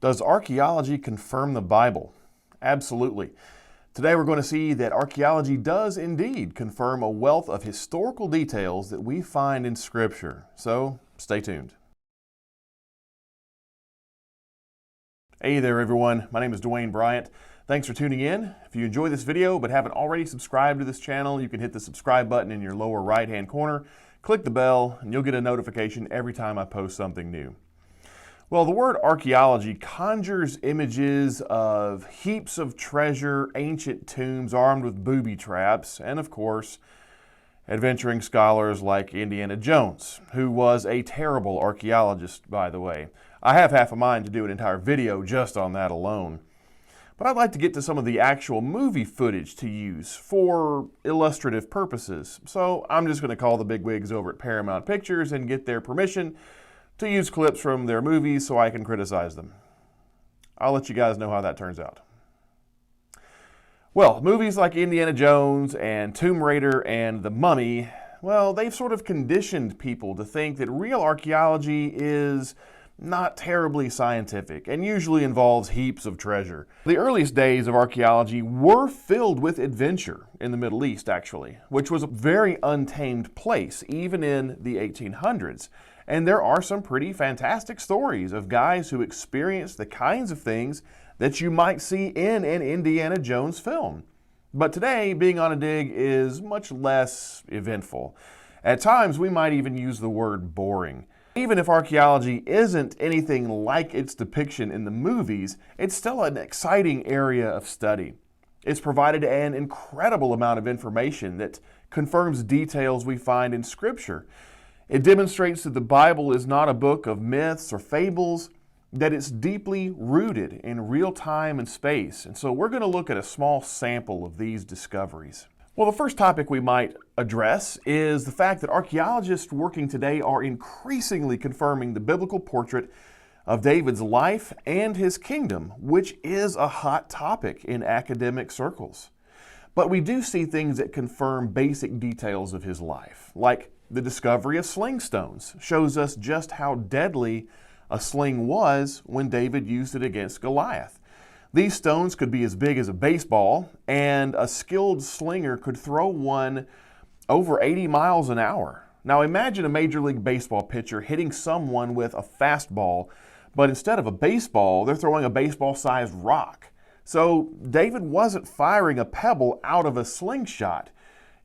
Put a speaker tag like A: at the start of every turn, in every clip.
A: Does archaeology confirm the Bible? Absolutely. Today we're going to see that archaeology does indeed confirm a wealth of historical details that we find in Scripture. So, stay tuned. Hey there everyone, my name is Dewayne Bryant. Thanks for tuning in. If you enjoy this video but haven't already subscribed to this channel, you can hit the subscribe button in your lower right hand corner, click the bell, and you'll get a notification every time I post something new. Well, the word archaeology conjures images of heaps of treasure, ancient tombs armed with booby traps, and of course, adventuring scholars like Indiana Jones, who was a terrible archaeologist, by the way. I have half a mind to do an entire video just on that alone. But I'd like to get to some of the actual movie footage to use for illustrative purposes. So I'm just going to call the bigwigs over at Paramount Pictures and get their permission to use clips from their movies so I can criticize them. I'll let you guys know how that turns out. Well, movies like Indiana Jones and Tomb Raider and The Mummy, well, they've sort of conditioned people to think that real archaeology is not terribly scientific and usually involves heaps of treasure. The earliest days of archaeology were filled with adventure in the Middle East, actually, which was a very untamed place, even in the 1800s. And there are some pretty fantastic stories of guys who experienced the kinds of things that you might see in an Indiana Jones film. But today, being on a dig is much less eventful. At times, we might even use the word boring. Even if archaeology isn't anything like its depiction in the movies, it's still an exciting area of study. It's provided an incredible amount of information that confirms details we find in Scripture. It demonstrates that the Bible is not a book of myths or fables, that it's deeply rooted in real time and space. And so we're going to look at a small sample of these discoveries. Well, the first topic we might address is the fact that archaeologists working today are increasingly confirming the biblical portrait of David's life and his kingdom, which is a hot topic in academic circles. But we do see things that confirm basic details of his life, like the discovery of sling stones shows us just how deadly a sling was when David used it against Goliath. These stones could be as big as a baseball, and a skilled slinger could throw one over 80 miles an hour. Now imagine a Major League Baseball pitcher hitting someone with a fastball, but instead of a baseball, they're throwing a baseball-sized rock. So David wasn't firing a pebble out of a slingshot.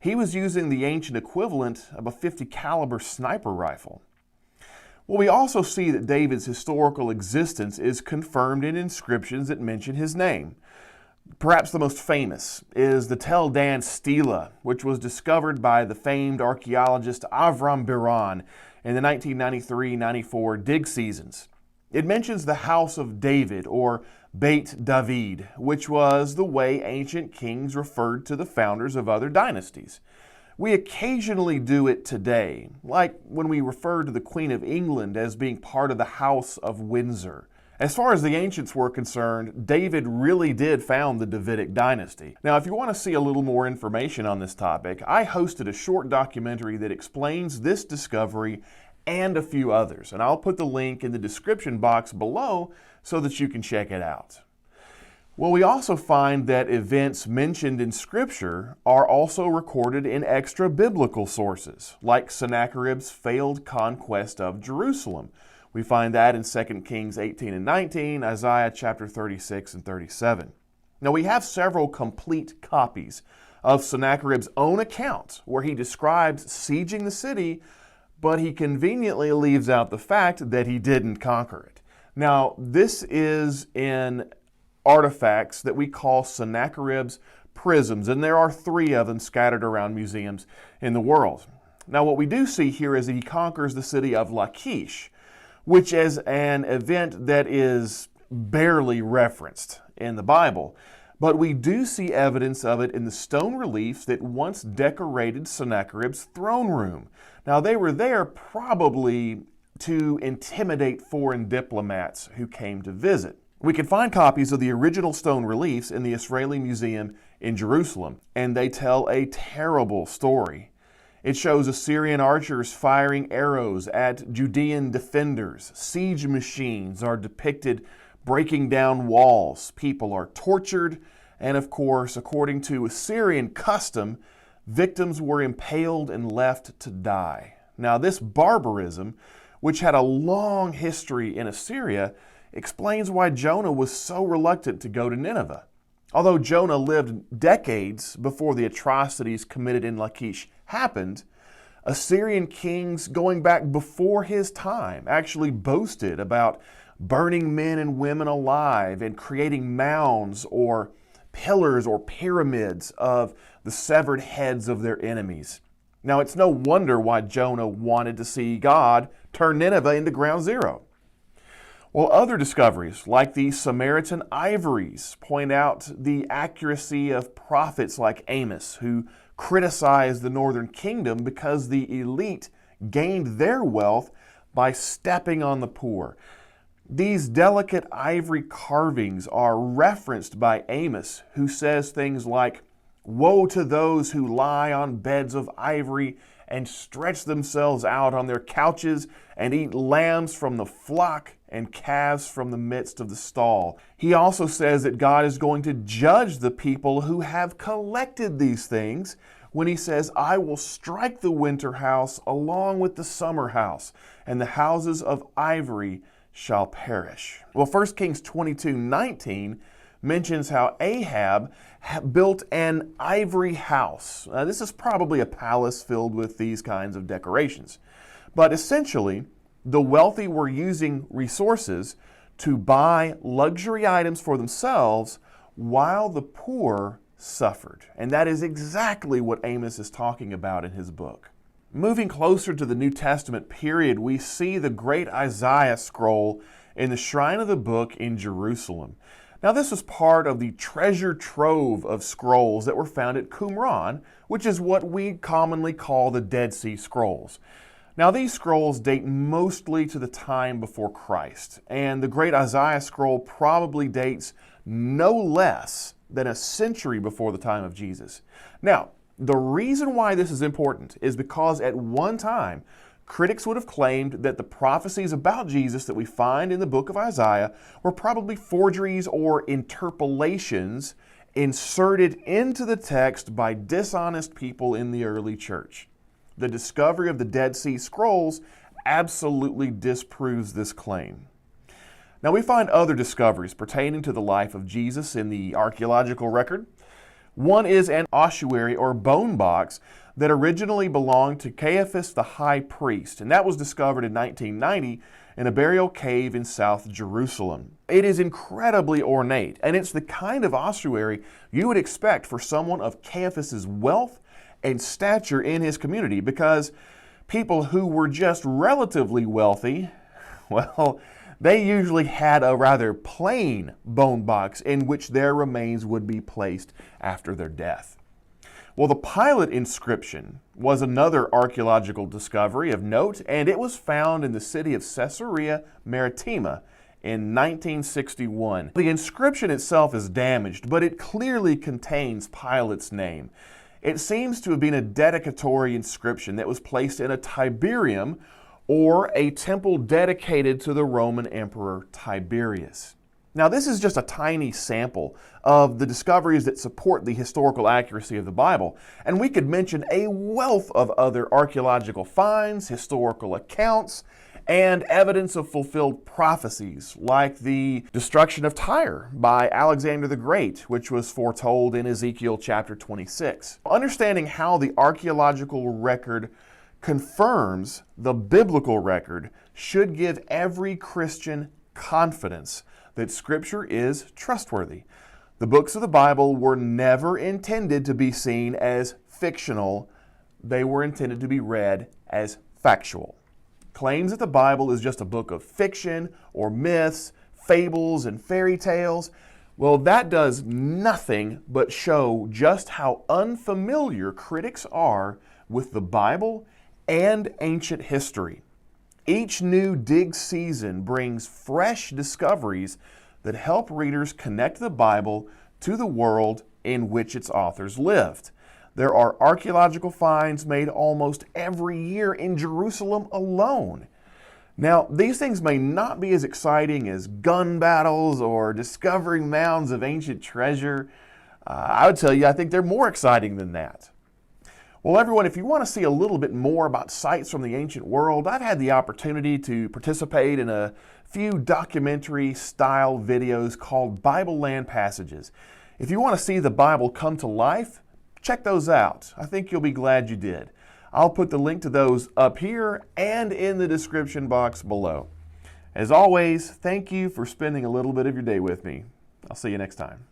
A: He was using the ancient equivalent of a .50 caliber sniper rifle. Well, we also see that David's historical existence is confirmed in inscriptions that mention his name. Perhaps the most famous is the Tel Dan Stela, which was discovered by the famed archaeologist Avram Biran in the 1993-94 dig seasons. It mentions the House of David, or Beit David, which was the way ancient kings referred to the founders of other dynasties. We occasionally do it today, like when we refer to the Queen of England as being part of the House of Windsor. As far as the ancients were concerned, David really did found the Davidic dynasty. Now, if you want to see a little more information on this topic, I hosted a short documentary that explains this discovery and a few others, and I'll put the link in the description box below so that you can check it out. Well, we also find that events mentioned in Scripture are also recorded in extra-biblical sources, like Sennacherib's failed conquest of Jerusalem. We find that in 2 Kings 18 and 19, Isaiah chapter 36 and 37. Now, we have several complete copies of Sennacherib's own account where he describes sieging the city, but he conveniently leaves out the fact that he didn't conquer it. Now, this is in artifacts that we call Sennacherib's prisms, and there are 3 of them scattered around museums in the world. Now, what we do see here is that he conquers the city of Lachish, which is an event that is barely referenced in the Bible. But we do see evidence of it in the stone reliefs that once decorated Sennacherib's throne room. Now, they were there probably to intimidate foreign diplomats who came to visit. We can find copies of the original stone reliefs in the Israeli Museum in Jerusalem, and they tell a terrible story. It shows Assyrian archers firing arrows at Judean defenders. Siege machines are depicted breaking down walls. People are tortured, and of course, according to Assyrian custom, victims were impaled and left to die. Now, this barbarism, which had a long history in Assyria, explains why Jonah was so reluctant to go to Nineveh. Although Jonah lived decades before the atrocities committed in Lachish happened, Assyrian kings going back before his time actually boasted about burning men and women alive and creating mounds or pillars or pyramids of the severed heads of their enemies. Now, it's no wonder why Jonah wanted to see God turn Nineveh into ground zero. Well, other discoveries, like the Samaritan ivories, point out the accuracy of prophets like Amos, who criticized the northern kingdom because the elite gained their wealth by stepping on the poor. These delicate ivory carvings are referenced by Amos, who says things like, "Woe to those who lie on beds of ivory and stretch themselves out on their couches and eat lambs from the flock and calves from the midst of the stall." He also says that God is going to judge the people who have collected these things when he says, "I will strike the winter house along with the summer house, and the houses of ivory shall perish." Well, 1 Kings 22:19 mentions how Ahab built an ivory house. This is probably a palace filled with these kinds of decorations. But essentially, the wealthy were using resources to buy luxury items for themselves while the poor suffered. And that is exactly what Amos is talking about in his book. Moving closer to the New Testament period, we see the great Isaiah scroll in the shrine of the book in Jerusalem. Now, this was part of the treasure trove of scrolls that were found at Qumran, which is what we commonly call the Dead Sea Scrolls. Now, these scrolls date mostly to the time before Christ, and the great Isaiah scroll probably dates no less than a century before the time of Jesus. Now, the reason why this is important is because at one time, critics would have claimed that the prophecies about Jesus that we find in the book of Isaiah were probably forgeries or interpolations inserted into the text by dishonest people in the early church. The discovery of the Dead Sea Scrolls absolutely disproves this claim. Now, we find other discoveries pertaining to the life of Jesus in the archaeological record. One is an ossuary or bone box that originally belonged to Caiaphas the high priest, and that was discovered in 1990 in a burial cave in South Jerusalem. It is incredibly ornate, and it's the kind of ossuary you would expect for someone of Caiaphas's wealth and stature in his community, because people who were just relatively wealthy, well, they usually had a rather plain bone box in which their remains would be placed after their death. Well, the Pilate inscription was another archaeological discovery of note, and it was found in the city of Caesarea Maritima in 1961. The inscription itself is damaged, but it clearly contains Pilate's name. It seems to have been a dedicatory inscription that was placed in a Tiberium, or a temple dedicated to the Roman Emperor Tiberius. Now, this is just a tiny sample of the discoveries that support the historical accuracy of the Bible, and we could mention a wealth of other archaeological finds, historical accounts, and evidence of fulfilled prophecies, like the destruction of Tyre by Alexander the Great, which was foretold in Ezekiel chapter 26. Understanding how the archaeological record confirms the biblical record should give every Christian confidence that Scripture is trustworthy. The books of the Bible were never intended to be seen as fictional. They were intended to be read as factual. Claims that the Bible is just a book of fiction or myths, fables, and fairy tales, well, that does nothing but show just how unfamiliar critics are with the Bible and ancient history. Each new dig season brings fresh discoveries that help readers connect the Bible to the world in which its authors lived. There are archaeological finds made almost every year in Jerusalem alone. Now, these things may not be as exciting as gun battles or discovering mounds of ancient treasure. I would tell you, I think they're more exciting than that. Well, everyone, if you want to see a little bit more about sites from the ancient world, I've had the opportunity to participate in a few documentary-style videos called Bible Land Passages. If you want to see the Bible come to life, check those out. I think you'll be glad you did. I'll put the link to those up here and in the description box below. As always, thank you for spending a little bit of your day with me. I'll see you next time.